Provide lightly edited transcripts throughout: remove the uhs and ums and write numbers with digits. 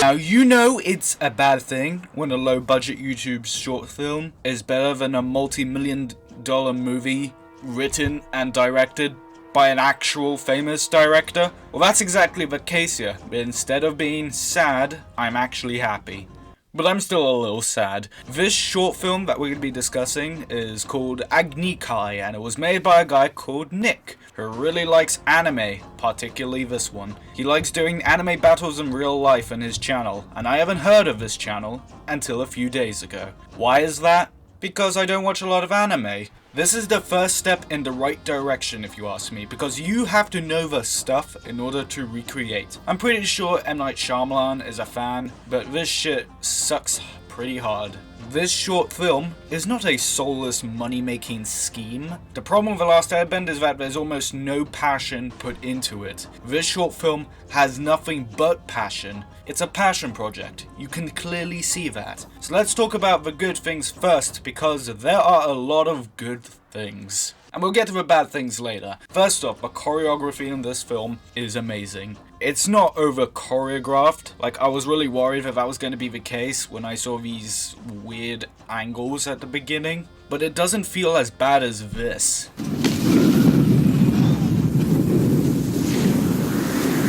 Now you know it's a bad thing when a low budget YouTube short film is better than a multi-million-dollar movie written and directed by an actual famous director. Well, that's exactly the case here, but instead of being sad, I'm actually happy. But I'm still a little sad. This short film that we're going to be discussing is called Agni, and it was made by a guy called Nick, who really likes anime, particularly this one. He likes doing anime battles in real life on his channel, and I haven't heard of this channel until a few days ago. Why is that? Because I don't watch a lot of anime. This is the first step in the right direction if you ask me, because you have to know the stuff in order to recreate. I'm pretty sure M. Night Shyamalan is a fan, but this shit sucks pretty hard. This short film is not a soulless money-making scheme. The problem with The Last Airbender is that there's almost no passion put into it. This short film has nothing but passion. It's a passion project. You can clearly see that. So let's talk about the good things first, because there are a lot of good things. And we'll get to the bad things later. First off, the choreography in this film is amazing. It's not over choreographed. Like, I was really worried that was going to be the case when I saw these weird angles at the beginning. But it doesn't feel as bad as this.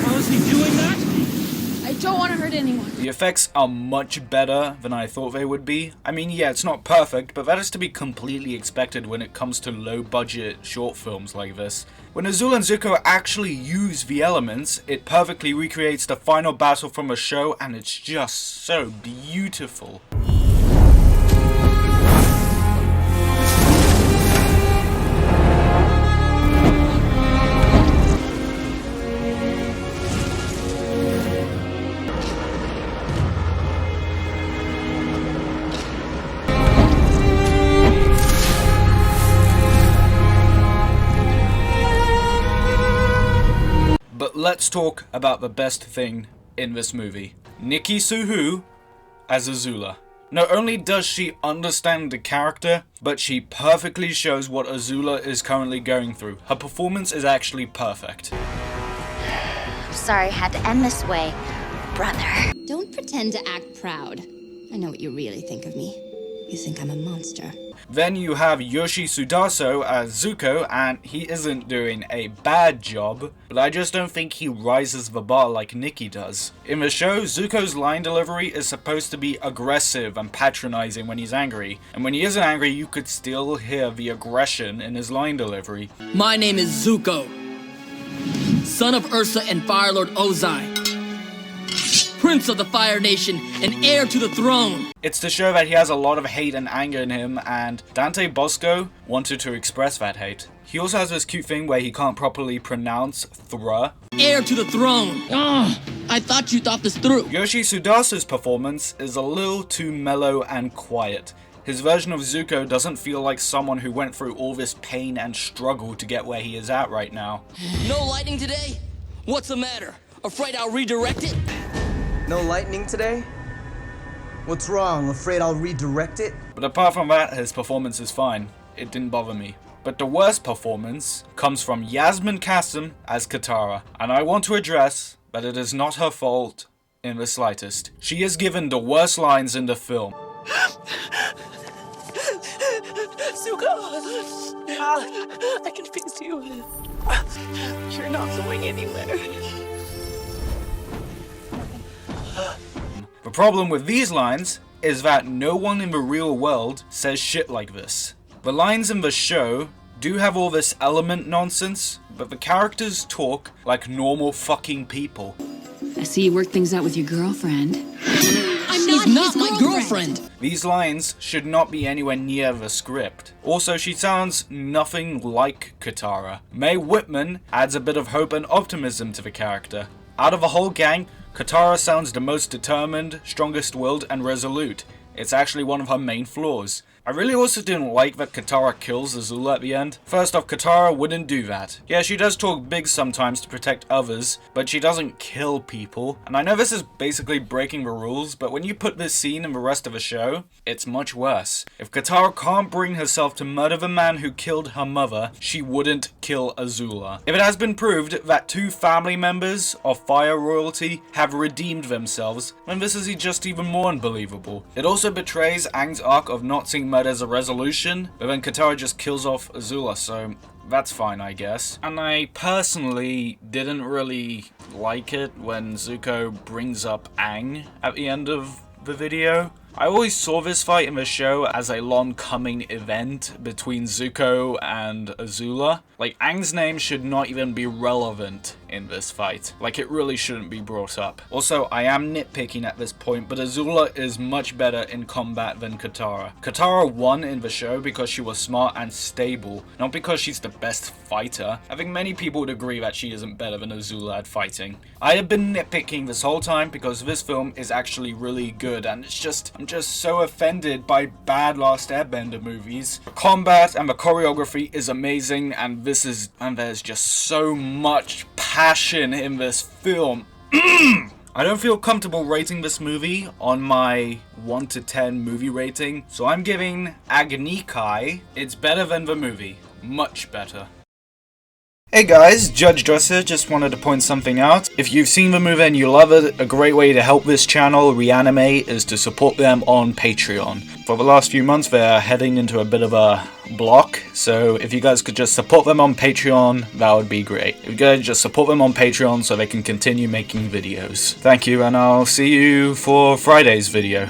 How is he doing that? I don't want to hurt anyone. The effects are much better than I thought they would be. I mean, yeah, it's not perfect, but that is to be completely expected when it comes to low-budget short films like this. When Azula and Zuko actually use the elements, it perfectly recreates the final battle from a show, and it's just so beautiful. Let's talk about the best thing in this movie. Nikki Suhu as Azula. Not only does she understand the character, but she perfectly shows what Azula is currently going through. Her performance is actually perfect. Sorry I had to end this way, brother. Don't pretend to act proud. I know what you really think of me. You think I'm a monster. Then you have Yoshi Sudaso as Zuko, and he isn't doing a bad job, but I just don't think he rises the bar like Nikki does. In the show, Zuko's line delivery is supposed to be aggressive and patronizing when he's angry, and when he isn't angry, you could still hear the aggression in his line delivery. My name is Zuko, son of Ursa and Fire Lord Ozai, Prince of the Fire Nation and heir to the throne. It's to show that he has a lot of hate and anger in him, and Dante Bosco wanted to express that hate. He also has this cute thing where he can't properly pronounce Thra. Heir to the throne. I thought you thought this through. Yoshi Sudasa's performance is a little too mellow and quiet. His version of Zuko doesn't feel like someone who went through all this pain and struggle to get where he is at right now. No lightning today? What's the matter? Afraid I'll redirect it? No lightning today? What's wrong? Afraid I'll redirect it? But apart from that, his performance is fine. It didn't bother me. But the worst performance comes from Yasmin Kassem as Katara, and I want to address that it is not her fault in the slightest. She is given the worst lines in the film. Zuko! I can fix you. You're not going anywhere. The problem with these lines is that no one in the real world says shit like this. The lines in the show do have all this element nonsense, but the characters talk like normal fucking people. I see you work things out with your girlfriend. She's not my girlfriend. These lines should not be anywhere near the script. Also, she sounds nothing like Katara. Mae Whitman adds a bit of hope and optimism to the character. Out of the whole gang, Katara sounds the most determined, strongest-willed, and resolute. It's actually one of her main flaws. I really also didn't like that Katara kills Azula at the end. First off, Katara wouldn't do that. Yeah, she does talk big sometimes to protect others, but she doesn't kill people. And I know this is basically breaking the rules, but when you put this scene in the rest of the show, it's much worse. If Katara can't bring herself to murder the man who killed her mother, she wouldn't kill Azula. If it has been proved that 2 family members of fire royalty have redeemed themselves, then this is just even more unbelievable. It also betrays Aang's arc of not seeing murder as a resolution, but then Katara just kills off Azula, so that's fine, I guess. And I personally didn't really like it when Zuko brings up Aang at the end of the video. I always saw this fight in the show as a long-coming event between Zuko and Azula. Like, Aang's name should not even be relevant in this fight. Like, it really shouldn't be brought up. Also, I am nitpicking at this point, but Azula is much better in combat than Katara. Katara won in the show because she was smart and stable, not because she's the best fighter. I think many people would agree that she isn't better than Azula at fighting. I have been nitpicking this whole time because this film is actually really good, and I'm just so offended by bad Last Airbender movies. The combat and the choreography is amazing, and there's just so much passion in this film. I don't feel comfortable rating this movie on my 1 to 10 movie rating, so I'm giving Agni. It's better than the movie. Much better. Hey guys, Judge Dresser just wanted to point something out. If you've seen the movie and you love it, a great way to help this channel, Reanimate, is to support them on Patreon. For the last few months they're heading into a bit of a block, so if you guys could just support them on Patreon, that would be great. If you guys just support them on Patreon so they can continue making videos. Thank you, and I'll see you for Friday's video.